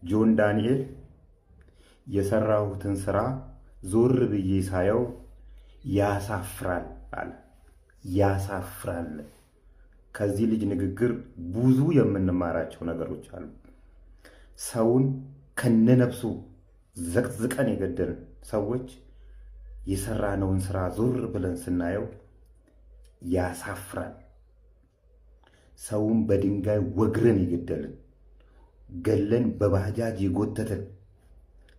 ጆን ዳንኤል የሰራሁትን ስራ ዞር ብዬ ሳየው ያሳፍራል አለ። ያሳፍራል። ከዚህ ልጅ ንግግር ብዙ የምንማራቸው ነገሮች አሉ። ሰውን ከነነፍሱ ዘቅዝቀን የገደልን ሰዎች የሰራነውን ስራ ዞር ብለን ስናየው ያሳፍራል። ሰውን በድንጋይ ወግረን የገደልን ገለን በባጃጅ የጎተትን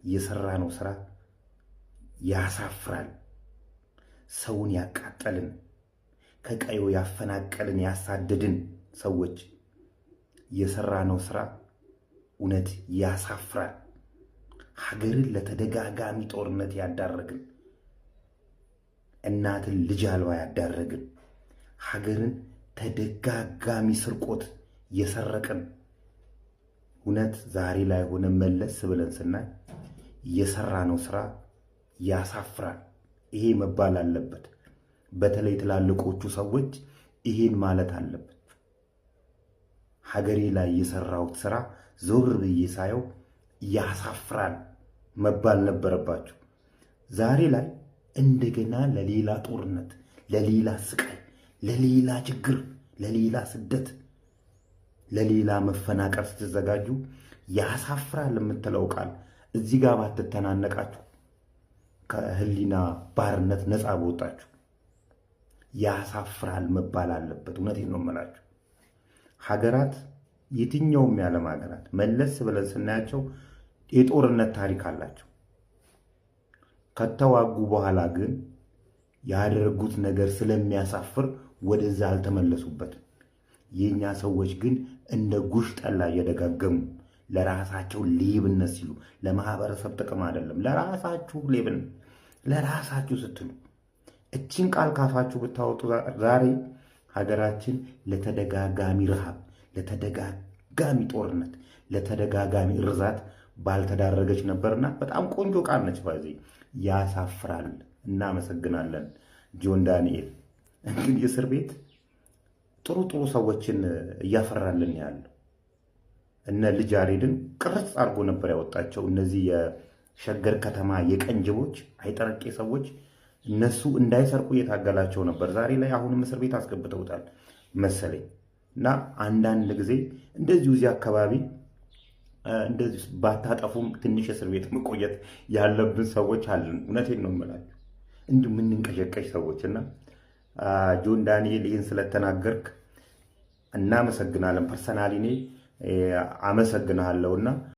የሰራነው ስራ ያሳፍራል። ሰውን ያቃጠልን ከቀዩ ያፈናቀልን ያሳደድን ሰዎች የሰራነው ስራ እውነት ያሳፍራል። ሀገርን ለተደጋጋሚ ጦርነት ያዳረግን፣ እናትን ልጅ አልባ ያዳረግን፣ ሀገርን ተደጋጋሚ ስርቆት የሰረቅን እውነት ዛሬ ላይ ሆነ መለስ ብለን ስናይ የሰራነው ስራ ያሳፍራል። ይሄ መባል አለበት። በተለይ ትላልቆቹ ሰዎች ይሄን ማለት አለበት። ሀገሬ ላይ የሰራሁት ስራ ዞር ብዬ ሳየው ያሳፍራል መባል ነበረባቸው። ዛሬ ላይ እንደገና ለሌላ ጦርነት፣ ለሌላ ስቃይ፣ ለሌላ ችግር፣ ለሌላ ስደት፣ ለሌላ መፈናቀል ስትዘጋጁ ያሳፍራል የምትለው ቃል እዚህ ጋር ባትተናነቃችሁ ከህሊና ባርነት ነፃ በወጣችሁ ያሳፍራል መባል አለበት። እውነቴን ነው የምላችሁ። ሀገራት የትኛውም የዓለም ሀገራት መለስ ብለን ስናያቸው የጦርነት ታሪክ አላቸው። ከተዋጉ በኋላ ግን ያደረጉት ነገር ስለሚያሳፍር ወደዛ አልተመለሱበትም። የኛ ሰዎች ግን እንደ ጉሽ ጠላ እየደጋገሙ ለራሳቸው ሌብነት ሲሉ፣ ለማህበረሰብ ጥቅም አይደለም፣ ለራሳችሁ ሌብነት፣ ለራሳችሁ ስትሉ እችን ቃል ካፋችሁ ብታወጡ ዛሬ ሀገራችን ለተደጋጋሚ ረሃብ፣ ለተደጋጋሚ ጦርነት፣ ለተደጋጋሚ እርዛት ባልተዳረገች ነበርና በጣም ቆንጆ ቃል ነች። ባዚህ ያሳፍራል። እናመሰግናለን ጆን ዳንኤል። እንግዲህ እስር ቤት ጥሩ ጥሩ ሰዎችን እያፈራልን ያለው እነ ልጅ ያሬድን ቅርጽ አድርጎ ነበር ያወጣቸው። እነዚህ የሸገር ከተማ የቀንጅቦች አይጠረቄ ሰዎች እነሱ እንዳይሰርቁ እየታገላቸው ነበር። ዛሬ ላይ አሁንም እስር ቤት አስገብተውታል መሰለኝ። እና አንዳንድ ጊዜ እንደዚሁ እዚህ አካባቢ እንደዚህ ባታጠፉም ትንሽ እስር ቤት መቆየት ያለብን ሰዎች አለን። እውነቴን ነው የምላችሁ፣ እንዲሁ የምንንቀሸቀሽ ሰዎች። እና ጆን ዳንኤል ይህን ስለተናገርክ እናመሰግናለን። ፐርሰናሊ እኔ አመሰግናለሁና